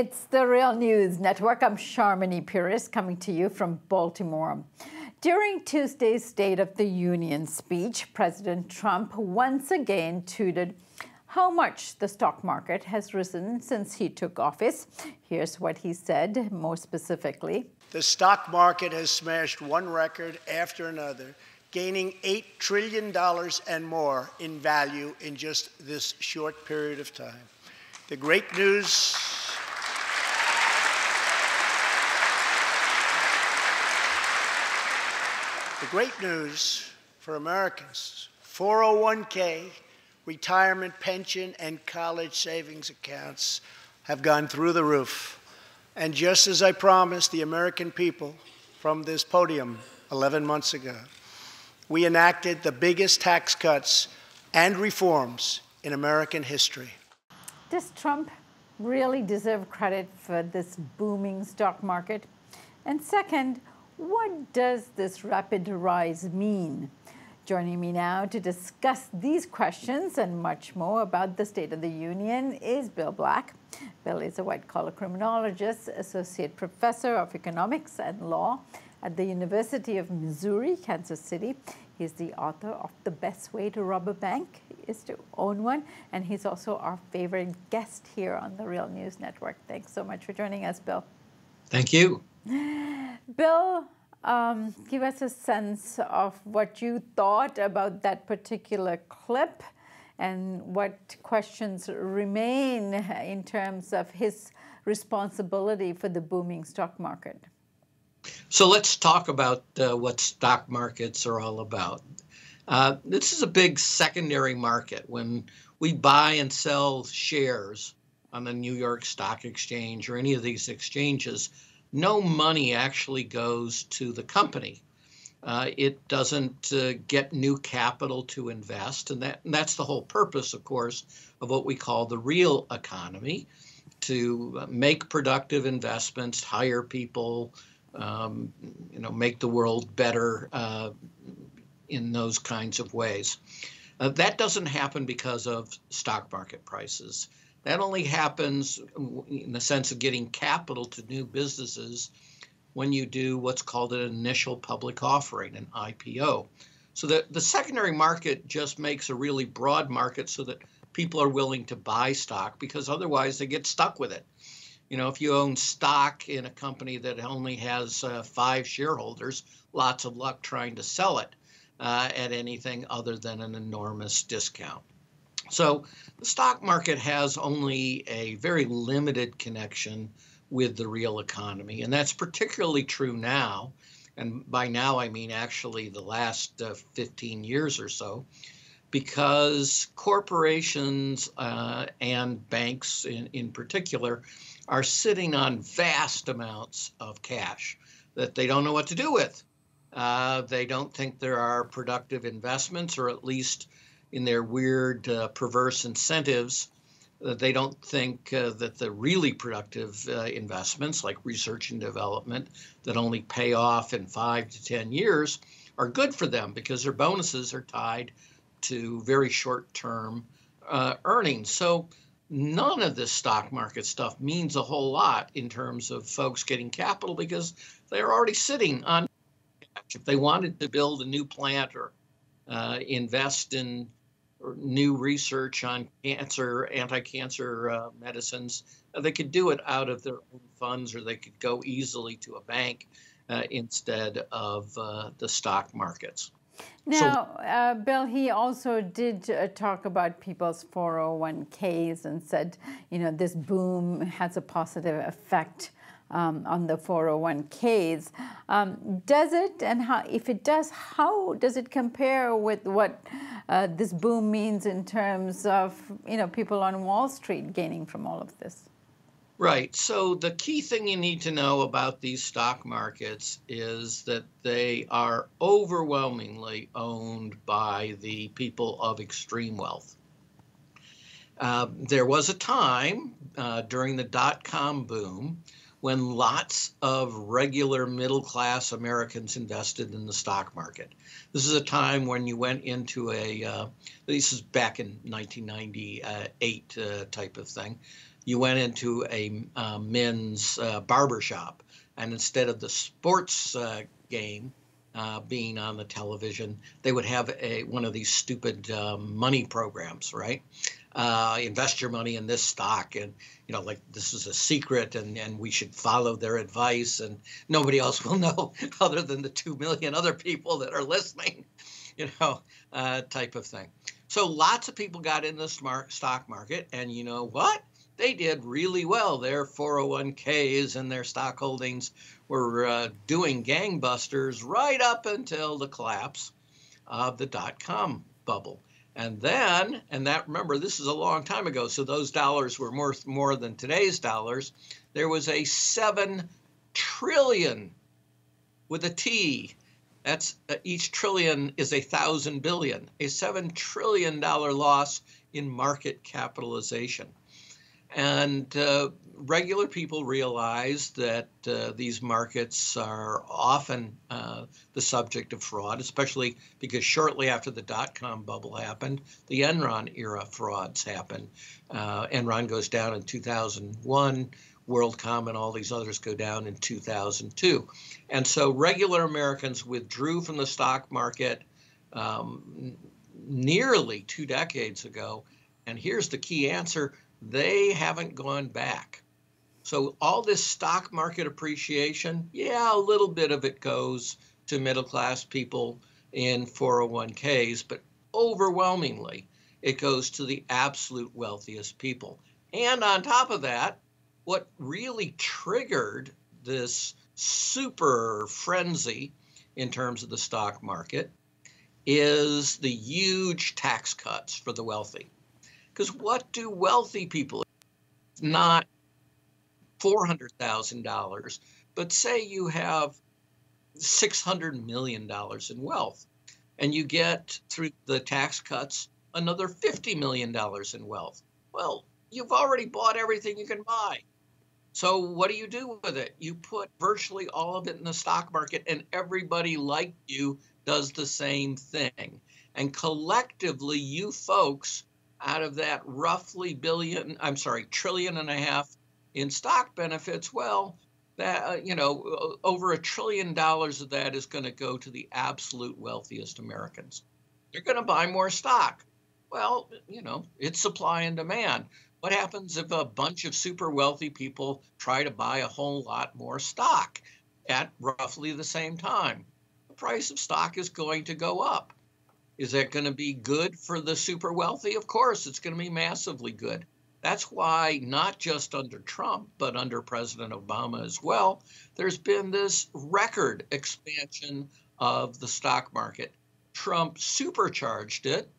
It's the Real News Network. I'm Sharmini Pires coming to you from Baltimore. During Tuesday's State of the Union speech, President Trump once again touted how much the stock market has risen since he took office. Here's what he said more specifically. The stock market has smashed one record after another, gaining $8 trillion and more in value in just this short period of time. The great news for Americans, 401k, retirement pension, and college savings accounts have gone through the roof. And just as I promised the American people from this podium 11 months ago, we enacted the biggest tax cuts and reforms in American history. Does Trump really deserve credit for this booming stock market? And second, what does this rapid rise mean? Joining me now to discuss these questions and much more about the State of the Union is Bill Black. Bill is a white-collar criminologist, associate professor of economics and law at the University of Missouri, Kansas City. He's the author of The Best Way to Rob a Bank is to Own One, and he's also our favorite guest here on the Real News Network. Thanks so much for joining us, Bill. Thank you. Bill, give us a sense of what you thought about that particular clip and what questions remain in terms of his responsibility for the booming stock market. So let's talk about what stock markets are all about. This is a big secondary market. When we buy and sell shares on the New York Stock Exchange or any of these exchanges, no money actually goes to the company. It doesn't get new capital to invest, and that's the whole purpose, of course, of what we call the real economy, to make productive investments, hire people, make the world better in those kinds of ways. That doesn't happen because of stock market prices. That only happens in the sense of getting capital to new businesses when you do what's called an initial public offering, an IPO. So the secondary market just makes a really broad market so that people are willing to buy stock, because otherwise they get stuck with it. If you own stock in a company that only has 5 shareholders, lots of luck trying to sell it at anything other than an enormous discount. So the stock market has only a very limited connection with the real economy, and that's particularly true now. And by now, I mean actually the last 15 years or so, because corporations and banks in particular are sitting on vast amounts of cash that they don't know what to do with. They don't think there are productive investments, or at least in their weird, perverse incentives, they don't think that the really productive investments like research and development that only pay off in 5 to 10 years are good for them, because their bonuses are tied to very short-term earnings. So none of this stock market stuff means a whole lot in terms of folks getting capital, because they're already sitting on cash. If they wanted to build a new plant or invest in new research on cancer, anti-cancer medicines, they could do it out of their own funds, or they could go easily to a bank instead of the stock markets. Now, Bill, he also did talk about people's 401ks and said, this boom has a positive effect on the 401ks. Does it? And how, if it does, how does it compare with what this boom means in terms of, people on Wall Street gaining from all of this? Right. So the key thing you need to know about these stock markets is that they are overwhelmingly owned by the people of extreme wealth. There was a time during the dot-com boom when lots of regular middle-class Americans invested in the stock market. This is a time when you went into this is back in 1998 type of thing. you went into a men's barber shop, and instead of the sports game being on the television, they would have one of these stupid money programs, right? Invest your money in this stock, and like this is a secret, and we should follow their advice, and nobody else will know other than the 2 million other people that are listening, type of thing. So lots of people got in the stock market, and you know what? They did really well. Their 401ks and their stock holdings were doing gangbusters right up until the collapse of the dot-com bubble. And then, remember, this is a long time ago, so those dollars were more than today's dollars. There was a 7 trillion with a T. That's each trillion is 1,000 billion, a $7 trillion loss in market capitalization. And regular people realize that these markets are often the subject of fraud, especially because shortly after the dot-com bubble happened, the Enron era frauds happened. Enron goes down in 2001, WorldCom and all these others go down in 2002. And so regular Americans withdrew from the stock market nearly 2 decades ago. And here's the key answer. They haven't gone back. So all this stock market appreciation, yeah, a little bit of it goes to middle-class people in 401ks, but overwhelmingly, it goes to the absolute wealthiest people. And on top of that, what really triggered this super frenzy in terms of the stock market is the huge tax cuts for the wealthy. Because what do wealthy people, not $400,000, but say you have $600 million in wealth, and you get through the tax cuts another $50 million in wealth. Well, you've already bought everything you can buy. So what do you do with it? You put virtually all of it in the stock market, and everybody like you does the same thing. And collectively, you folks, out of that roughly $1.5 trillion in stock benefits, well, that over $1 trillion of that is going to go to the absolute wealthiest Americans. They're going to buy more stock. Well, it's supply and demand. What happens if a bunch of super wealthy people try to buy a whole lot more stock at roughly the same time? The price of stock is going to go up. Is that going to be good for the super wealthy? Of course, it's going to be massively good. That's why not just under Trump, but under President Obama as well, there's been this record expansion of the stock market. Trump supercharged it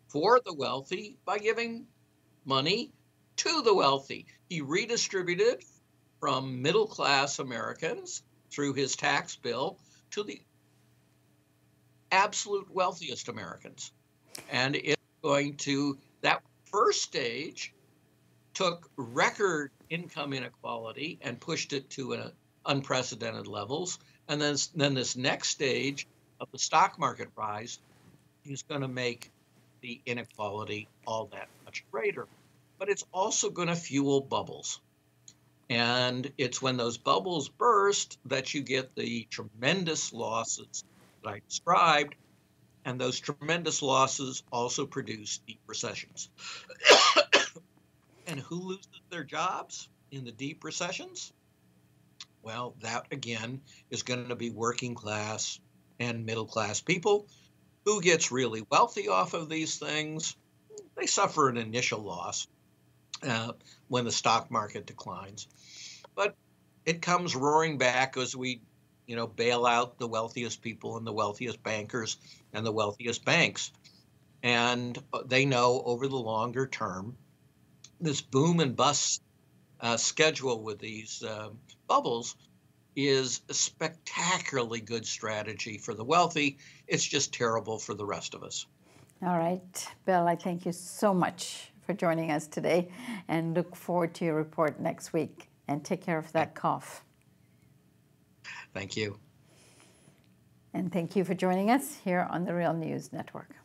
for the wealthy by giving money to the wealthy. He redistributed from middle-class Americans through his tax bill to the absolute wealthiest Americans. And it's going to, that first stage took record income inequality and pushed it to unprecedented levels. And then this next stage of the stock market rise is going to make the inequality all that much greater. But it's also going to fuel bubbles. And it's when those bubbles burst that you get the tremendous losses that I described. And those tremendous losses also produce deep recessions. And who loses their jobs in the deep recessions? Well, that again is going to be working class and middle class people. Who gets really wealthy off of these things? They suffer an initial loss when the stock market declines. But it comes roaring back as we bail out the wealthiest people and the wealthiest bankers and the wealthiest banks. And they know over the longer term, this boom and bust schedule with these bubbles is a spectacularly good strategy for the wealthy. It's just terrible for the rest of us. All right, Bill, I thank you so much for joining us today and look forward to your report next week. And take care of that cough. Thank you. And thank you for joining us here on the Real News Network.